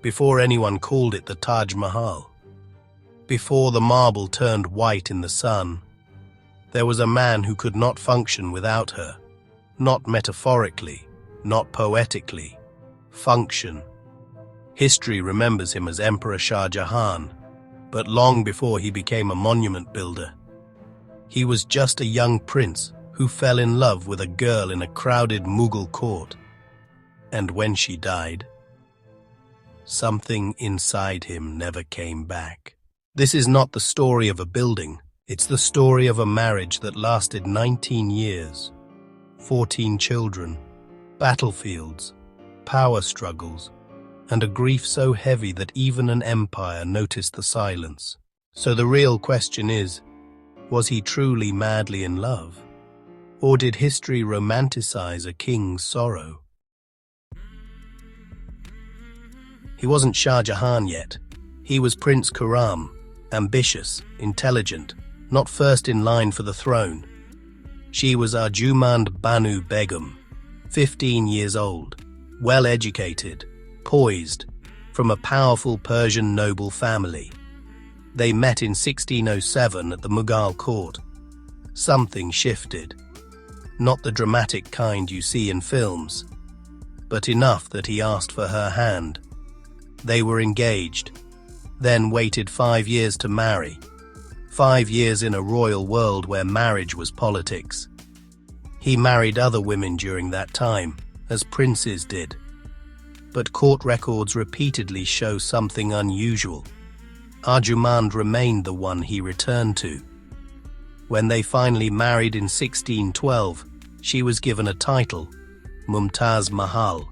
before anyone called it the Taj Mahal, before the marble turned white in the sun, there was a man who could not function without her, not metaphorically, not poetically, function. History remembers him as Emperor Shah Jahan, but long before he became a monument builder. He was just a young prince who fell in love with a girl in a crowded Mughal court. And when she died, something inside him never came back. This is not the story of a building, it's the story of a marriage that lasted 19 years, 14 children, battlefields, power struggles, and a grief so heavy that even an empire noticed the silence. So the real question is, was he truly madly in love? Or did history romanticize a king's sorrow? He wasn't Shah Jahan yet. He was Prince Khurram, ambitious, intelligent, not first in line for the throne. She was Arjumand Banu Begum, 15 years old, well-educated, poised, from a powerful Persian noble family. They met in 1607 at the Mughal court. Something shifted. Not the dramatic kind you see in films, but enough that he asked for her hand. They were engaged, then waited 5 years to marry. 5 years in a royal world where marriage was politics. He married other women during that time, as princes did. But court records repeatedly show something unusual. Arjumand remained the one he returned to. When they finally married in 1612, she was given a title, Mumtaz Mahal,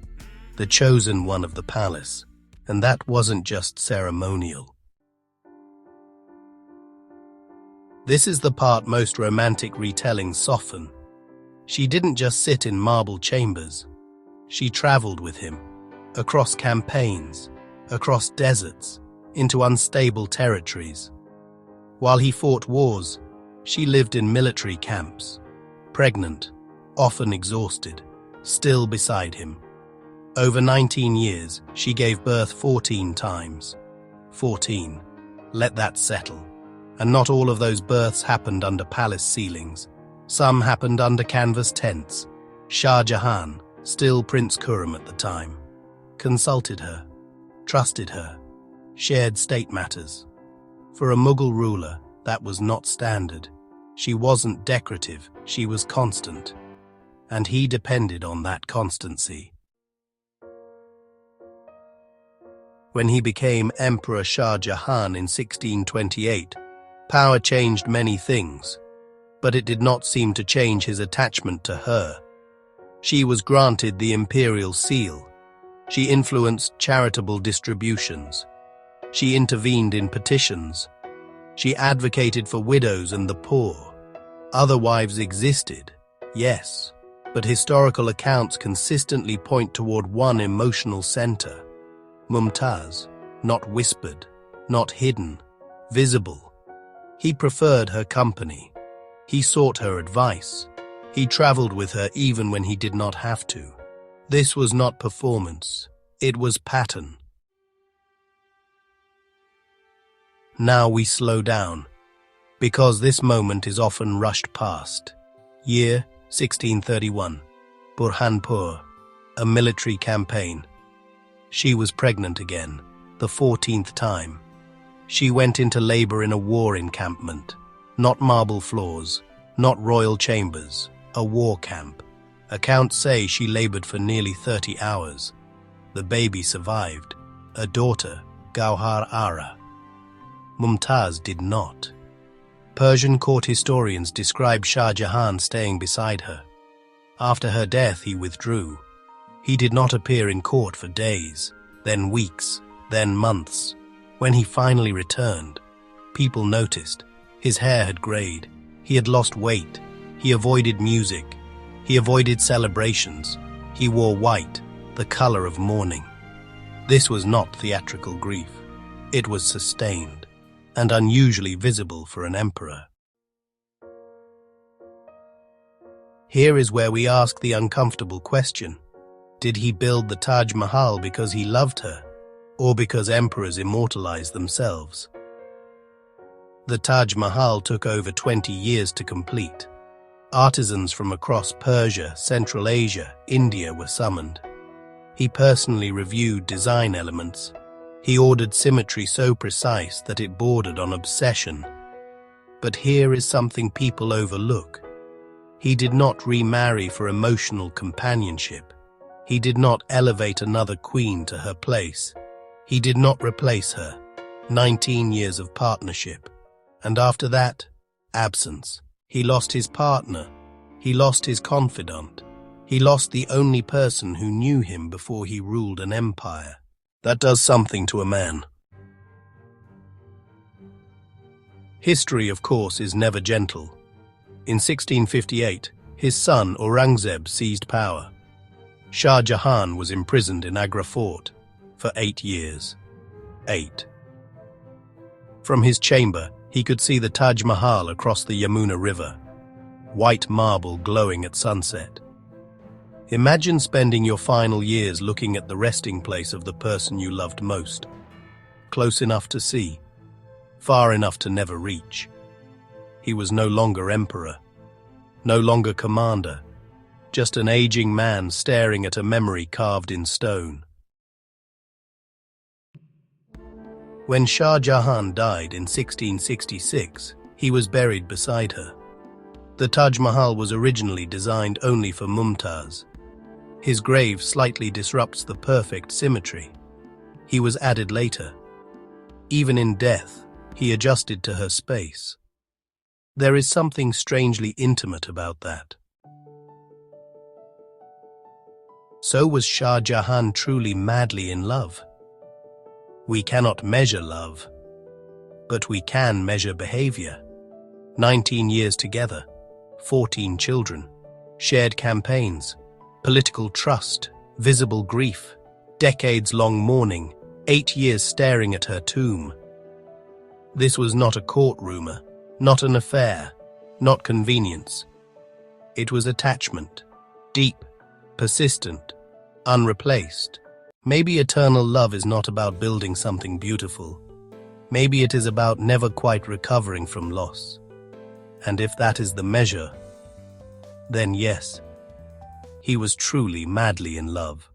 the chosen one of the palace, and that wasn't just ceremonial. This is the part most romantic retellings soften. She didn't just sit in marble chambers. She traveled with him, across campaigns, across deserts, into unstable territories. While he fought wars, she lived in military camps, pregnant, often exhausted, still beside him. Over 19 years, she gave birth 14 times. 14. Let that settle. And not all of those births happened under palace ceilings. Some happened under canvas tents. Shah Jahan, still Prince Khurram at the time, consulted her, trusted her, shared state matters. For a Mughal ruler, that was not standard. She wasn't decorative, she was constant. And he depended on that constancy. When he became Emperor Shah Jahan in 1628, power changed many things, but it did not seem to change his attachment to her. She was granted the imperial seal. She influenced charitable distributions. She intervened in petitions. She advocated for widows and the poor. Other wives existed, yes, but historical accounts consistently point toward one emotional center. Mumtaz, not whispered, not hidden, visible. He preferred her company. He sought her advice. He traveled with her even when he did not have to. This was not performance. It was pattern. Now we slow down, because this moment is often rushed past. Year 1631. Burhanpur, a military campaign. She was pregnant again, the 14th time. She went into labor in a war encampment. Not marble floors, not royal chambers, a war camp. Accounts say she labored for nearly 30 hours. The baby survived, a daughter, Gauhar Ara. Mumtaz did not. Persian court historians describe Shah Jahan staying beside her. After her death, he withdrew. He did not appear in court for days, then weeks, then months. When he finally returned, people noticed. His hair had grayed. He had lost weight. He avoided music. He avoided celebrations. He wore white, the color of mourning. This was not theatrical grief. It was sustained and unusually visible for an emperor. Here is where we ask the uncomfortable question. Did he build the Taj Mahal because he loved her? or because emperors immortalize themselves. The Taj Mahal took over 20 years to complete. Artisans from across Persia, Central Asia, India were summoned. He personally reviewed design elements. He ordered symmetry so precise that it bordered on obsession. But here is something people overlook. He did not remarry for emotional companionship. He did not elevate another queen to her place. He did not replace her. 19 years of partnership. And after that, absence. He lost his partner. He lost his confidant. He lost the only person who knew him before he ruled an empire. That does something to a man. History, of course, is never gentle. In 1658, his son Aurangzeb seized power. Shah Jahan was imprisoned in Agra Fort for 8 years. 8. From his chamber, he could see the Taj Mahal across the Yamuna River, white marble glowing at sunset. Imagine spending your final years looking at the resting place of the person you loved most, close enough to see, far enough to never reach. He was no longer emperor, no longer commander, just an aging man staring at a memory carved in stone. When Shah Jahan died in 1666, he was buried beside her. The Taj Mahal was originally designed only for Mumtaz. His grave slightly disrupts the perfect symmetry. He was added later. Even in death, he adjusted to her space. There is something strangely intimate about that. So was Shah Jahan truly madly in love? We cannot measure love, but we can measure behavior. 19 years together, 14 children, shared campaigns, political trust, visible grief, decades-long mourning, 8 years staring at her tomb. This was not a court rumor, not an affair, not convenience. It was attachment, deep, persistent, unreplaced. Maybe eternal love is not about building something beautiful. Maybe it is about never quite recovering from loss. And if that is the measure, then yes, he was truly madly in love.